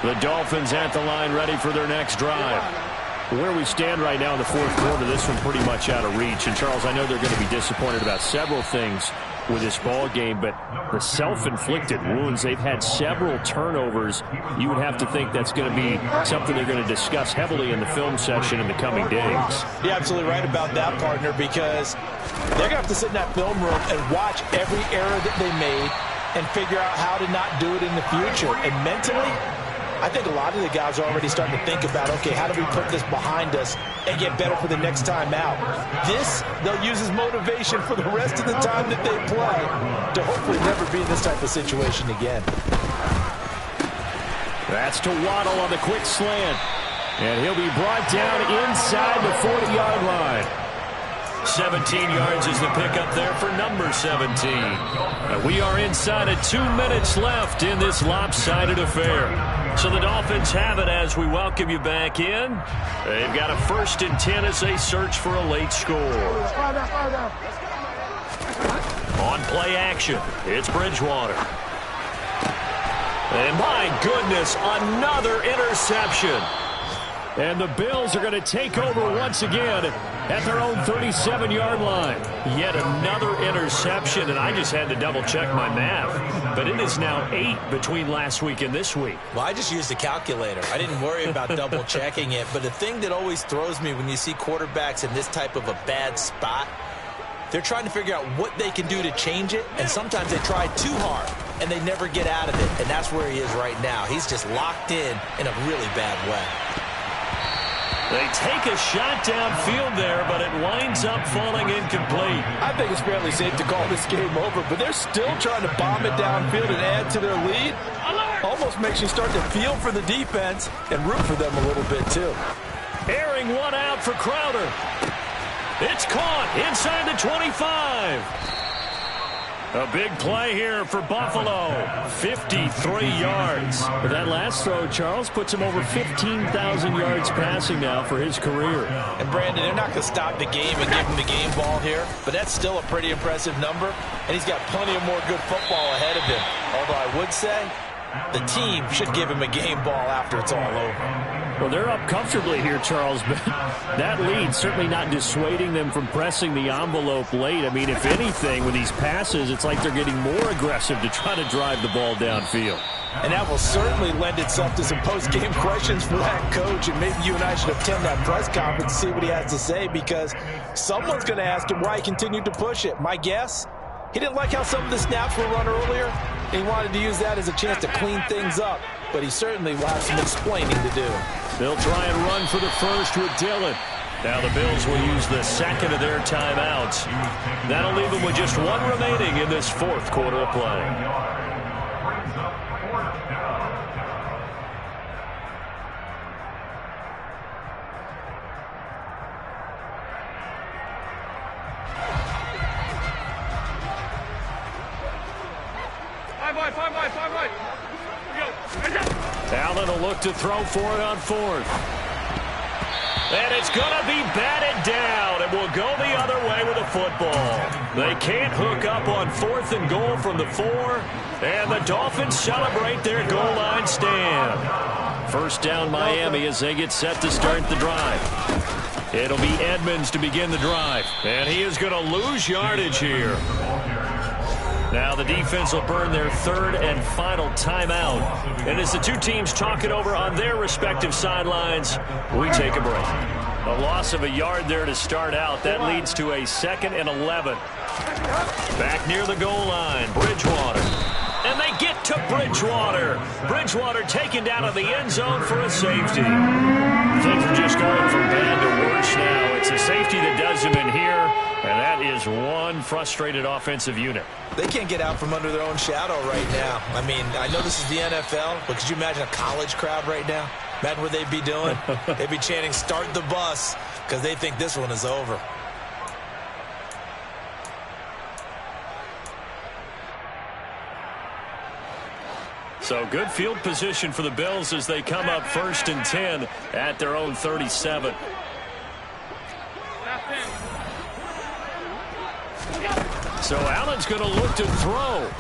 The Dolphins at the line ready for their next drive. Where we stand right now in the fourth quarter, this one pretty much out of reach. And, Charles, I know they're going to be disappointed about several things with this ball game, but the self-inflicted wounds, they've had several turnovers. You would have to think that's going to be something they're going to discuss heavily in the film session in the coming days. You're absolutely right about that, partner, because they're going to have to sit in that film room and watch every error that they made and figure out how to not do it in the future. And mentally, I think a lot of the guys are already starting to think about, okay, how do we put this behind us and get better for the next time out? This, they'll use as motivation for the rest of the time that they play to hopefully never be in this type of situation again. That's to Waddle on the quick slant. And he'll be brought down inside the 40-yard line. 17 yards is the pickup there for number 17. And we are inside of 2 minutes left in this lopsided affair. So the Dolphins have it as we welcome you back in. They've got a 1st and 10 as they search for a late score. On play action, it's Bridgewater. And my goodness, another interception. And the Bills are going to take over once again at their own 37-yard line. Yet another interception, and I just had to double-check my math. But it is now 8 between last week and this week. Well, I just used a calculator. I didn't worry about double-checking it. But the thing that always throws me when you see quarterbacks in this type of a bad spot, they're trying to figure out what they can do to change it, and sometimes they try too hard, and they never get out of it. And that's where he is right now. He's just locked in a really bad way. They take a shot downfield there, but it winds up falling incomplete. I think it's fairly safe to call this game over, but they're still trying to bomb it downfield and add to their lead. Almost makes you start to feel for the defense and root for them a little bit, too. Airing one out for Crowder. It's caught inside the 25. A big play here for Buffalo. 53 yards. But that last throw, Charles, puts him over 15,000 yards passing now for his career. And, Brandon, they're not going to stop the game and give him the game ball here, but that's still a pretty impressive number, and he's got plenty of more good football ahead of him. Although I would say the team should give him a game ball after it's all over. Well, they're up comfortably here, Charles, but that lead certainly not dissuading them from pressing the envelope late. I mean, if anything, with these passes, it's like they're getting more aggressive to try to drive the ball downfield. And that will certainly lend itself to some post-game questions for that coach, and maybe you and I should attend that press conference to see what he has to say, because someone's going to ask him why he continued to push it. My guess, he didn't like how some of the snaps were run earlier, and he wanted to use that as a chance to clean things up, but he certainly will have some explaining to do. They'll try and run for the first with Dillon. Now the Bills will use the second of their timeouts. That'll leave them with just one remaining in this fourth quarter of play. Allen will look to throw for it on fourth. And it's going to be batted down, and will go the other way with the football. They can't hook up on 4th and goal from the 4, and the Dolphins celebrate their goal line stand. First down Miami as they get set to start the drive. It'll be Edmonds to begin the drive. And he is going to lose yardage here. Now the defense will burn their third and final timeout. And as the two teams talk it over on their respective sidelines, we take a break. A loss of a yard there to start out. That leads to a 2nd and 11. Back near the goal line, Bridgewater. And they get to Bridgewater. Bridgewater taken down in the end zone for a safety. Things are just going from bad to worse now. It's a safety that does him in here, and that is one frustrated offensive unit. They can't get out from under their own shadow right now. I mean, I know this is the NFL, but could you imagine a college crowd right now? Imagine what they'd be doing. They'd be chanting, "Start the bus," because they think this one is over. So good field position for the Bills as they come up 1st and 10 at their own 37. So Allen's going to look to throw.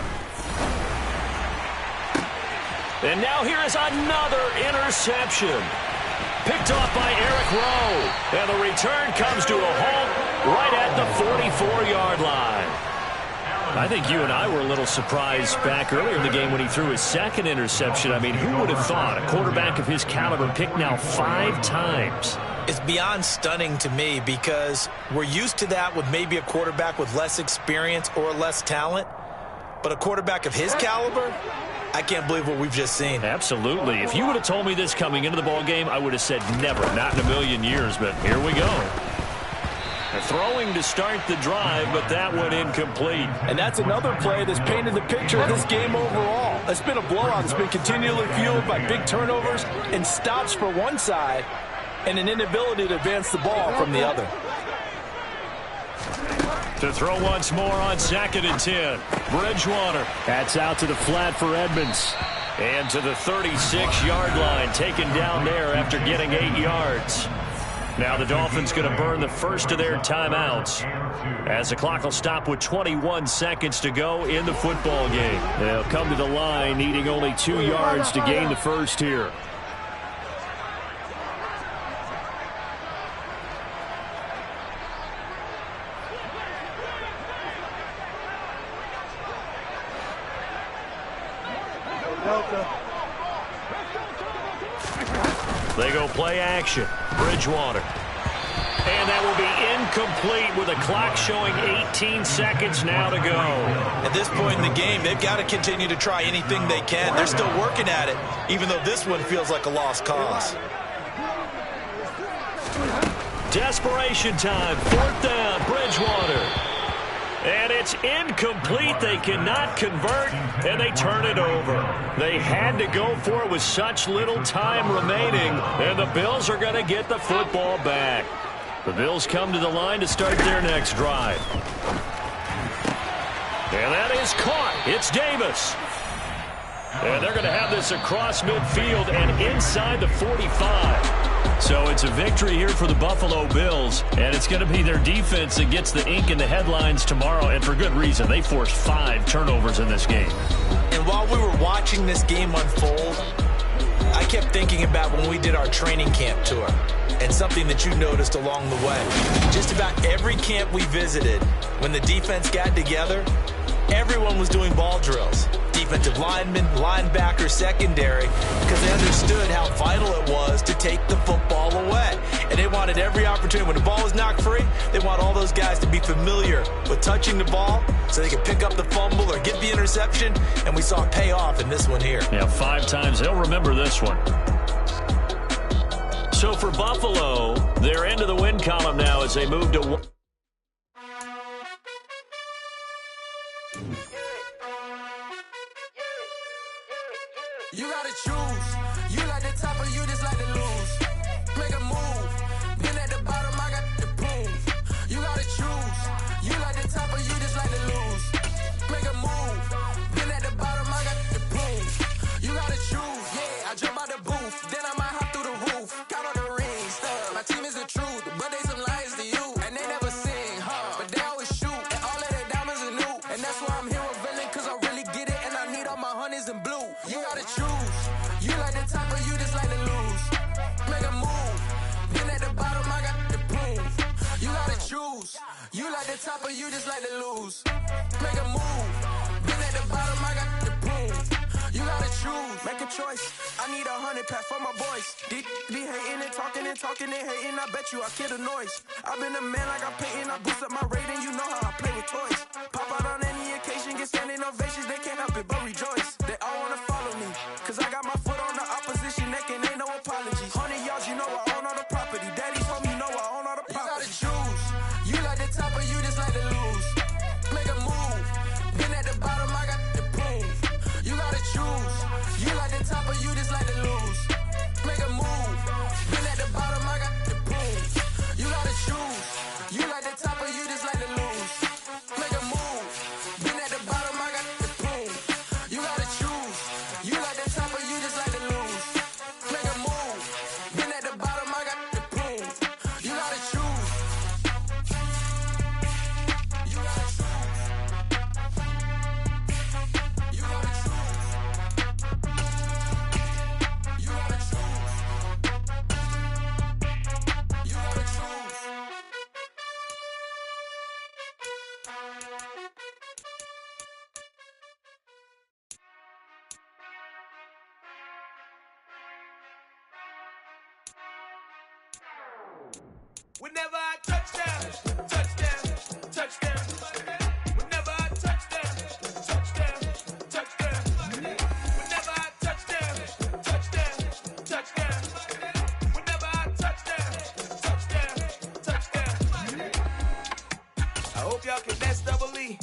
And now here is another interception. Picked off by Eric Rowe. And the return comes to a halt right at the 44-yard line. I think you and I were a little surprised back earlier in the game when he threw his 2nd interception. I mean, who would have thought a quarterback of his caliber picked now 5 times? It's beyond stunning to me because we're used to that with maybe a quarterback with less experience or less talent. But a quarterback of his caliber, I can't believe what we've just seen. Absolutely. If you would have told me this coming into the ball game, I would have said never, not in a million years. But here we go. Throwing to start the drive, but that one incomplete. And that's another play that's painted the picture of this game overall. It's been a blowout. It's been continually fueled by big turnovers and stops for one side and an inability to advance the ball from the other. To throw once more on 2nd and 10. Bridgewater. That's out to the flat for Edmonds. And to the 36-yard line, taken down there after getting 8 yards. Now the Dolphins going to burn the first of their timeouts as the clock will stop with 21 seconds to go in the football game. They'll come to the line needing only 2 yards to gain the first here. They go play action. Bridgewater. And that will be incomplete with a clock showing 18 seconds now to go. At this point in the game, they've got to continue to try anything they can. They're still working at it, even though this one feels like a lost cause. Desperation time. 4th down. Bridgewater. And it's incomplete. They cannot convert, and they turn it over. They had to go for it with such little time remaining, and the Bills are going to get the football back. The Bills come to the line to start their next drive. And that is caught. It's Davis. And they're going to have this across midfield and inside the 45. So it's a victory here for the Buffalo Bills, and it's going to be their defense that gets the ink in the headlines tomorrow, and for good reason. They forced 5 turnovers in this game. And while we were watching this game unfold, I kept thinking about when we did our training camp tour and something that you noticed along the way. Just about every camp we visited, when the defense got together, everyone was doing ball drills. Defensive linemen, linebacker, secondary, because they understood how vital it was to take the football away. And they wanted every opportunity. When the ball was knocked free, they want all those guys to be familiar with touching the ball so they could pick up the fumble or get the interception, and we saw it pay off in this one here. Yeah, 5 times. They'll remember this one. So for Buffalo, they're into the win column now as they move to... You gotta choose. You like the top or you just like to lose. Make a move. Been at the bottom, I got the proof. You gotta choose. You like the top or you just like to lose. Make a move. Been at the bottom, I got the proof. You gotta choose. Yeah, I jump out the booth. Then I might hop through the roof. Count on the rings. My team is the truth, but they some lies to you. And they never the top of you just like to lose. Make a move. Been at the bottom, I got the boom. You gotta choose, make a choice. I need 100 pack for my boys. Be hating and talking and hating. I bet you I kill the noise. I've been a man like I'm painting. I boost up my rating. You know how I play with toys. Pop out on any occasion, get standing ovations. They can't help it but rejoice. They all wanna follow me, cause I got my foot on the opposition neck and ain't no apologies. 100 yards, you know I own all the property. Daddy's home, you know I own all the property. You gotta choose. You like the top or you just like to lose. Make a move. Been at the bottom, I got the boom. You gotta choose. You like the top or you just like to lose. Make a move. Been at the bottom, I got the boom. You gotta choose. You like the top or you just like to lose. Make a move. Been at the bottom, I got the boom. You gotta choose. You like the top or you just like to lose. Make a move. Been at the bottom, I got the boom. You gotta choose. You gotta choose. You gotta choose. You gotta choose. You gotta choose. Whenever I touchdown, touchdown, touchdown. Whenever I touchdown, touchdown, touchdown. Whenever I touchdown, touchdown, touchdown. Whenever I touchdown, touchdown, touchdown. I hope y'all can best double E,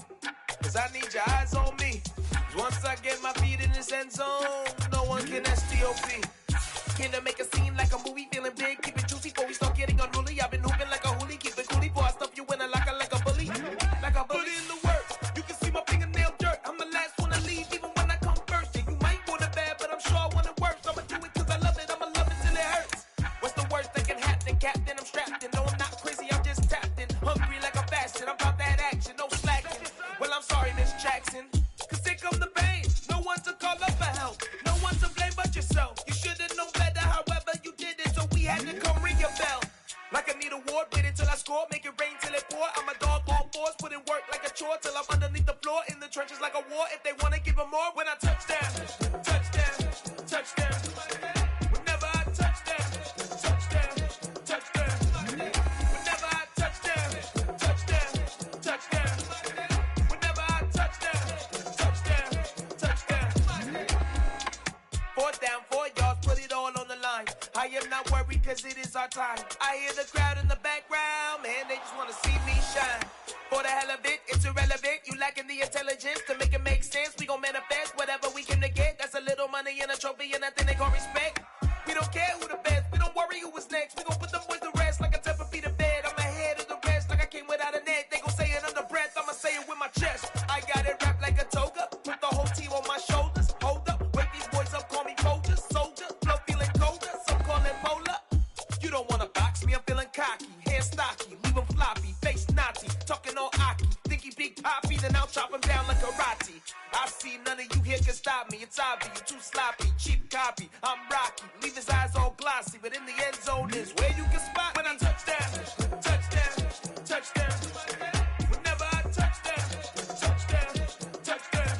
cause I need your eyes on me. 'Cause once I get my feet in this end zone, no one can STOP. Came to make a scene like a movie, feeling big, keep it juicy before we start getting unruly. I've been hooping like a hoolie, keep it coolie before I stuff you in a locker like a bully. Like a bully. Put in the work, you can see my fingernail dirt. I'm the last one to leave, even when I come first. Yeah, you might want it bad, but I'm sure I want it worse. I'ma do it 'cause I love it, I'ma love it till it hurts. What's the worst that can happen, Captain? I'm strapped in. No, I'm not crazy, I'm just tapped in. Hungry like a bastard, I'm about that action, no slacking. Well, I'm sorry, Miss Jackson, 'cause here come the pain. No one to call up for help, no one to blame but yourself. You should've known better, however you did it, so we had to come ring your bell. Like I need a ward, wait until I score, make it rain till it pour. I'm a dog on fours, put in work like a chore till I'm underneath the floor, in the trenches like a war. If they wanna give them more, when I touchdown, touchdown, touchdown. Whenever I touchdown, touchdown, touchdown. Whenever I touchdown, touchdown, touchdown. Whenever I touchdown, touchdown, touchdown. 4th down, 4 yards, put it all on the line. I am not worried 'cause it is our time. I hear the crowd in the background, man, they just wanna see me shine. For the hell of it, it's irrelevant. You lacking the intelligence to make it make sense. We gon' manifest whatever we came to get. That's a little money and a trophy and nothing they gon' respect. We don't care who the best, we don't worry who was next. We gon' put them boys to rest like a temper feet of bed. I'm ahead of the rest like I came without a net. They gon' say it under breath, I'ma say it with my chest. I got it wrapped like a toga, put the whole team on my shoulders. Hold up, wake these boys up, call me soldier, soldier. Flow feeling colder, some call it polar. You don't wanna box me, I'm feeling cocky. Hair stocky, leave him floppy, face naughty. Talking all aki, think he big poppy, then I'll chop him down like karate. I see none of you here can stop me. It's obvious, you too sloppy, cheap copy. I'm Rocky, leave his eyes all glossy, but in the end zone is where you can spot when I touchdown, touchdown, touchdown. Whenever I touchdown, touchdown, touchdown.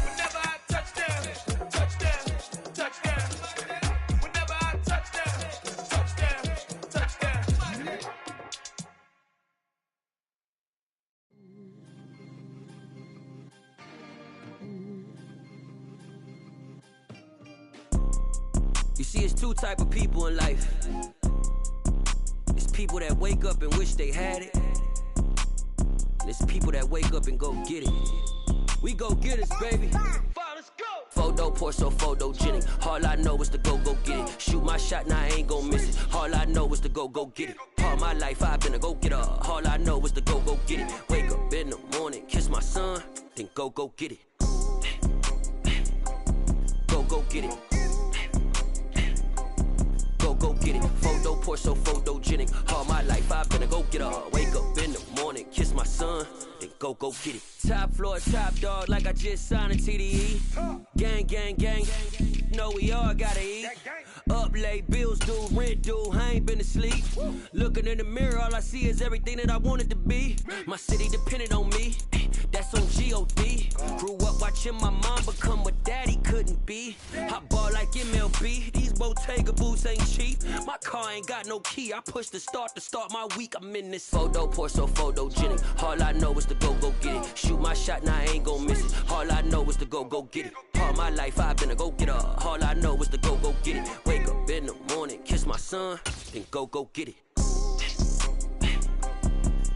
Whenever I touchdown, touchdown, touchdown. Whenever I touchdown, touchdown, touchdown. You see, it's two type of people in life. It's people that wake up and wish they had it. And it's people that wake up and go get it. We go get it, baby. Let's go. Photo pour so photogenic. All I know is to go get it. Shoot my shot, now I ain't gon' miss it. All I know is to go get it. All my life I've been a go getter. All I know is to go get it. Wake up in the morning, kiss my son, then go get it. Go get it. Go get it. Photo pour so photogenic. All my life I've been a go getter. Wake up in the morning, kiss my son, then go get it. Top floor, top dog, like I just signed a TDE. Gang, gang, gang. know we all gotta eat. Up late, bills due, rent due, I ain't been asleep. Looking in the mirror, all I see is everything that I wanted to be. My city depended on me, that's on G.O.D. Grew up watching my mom become what daddy couldn't be. I ball like MLB, these Bottega boots ain't cheap. My car ain't got no key, I push the start to start my week. I'm in this photo, pour so photogenic. All I know is to go get it. Shoot my shot, now I ain't gon' miss it. All I know is to go get it. All my life I've been a go-getter. All I know is to go get it. Wake up in the morning, kiss my son, then go get it.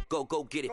Go get it.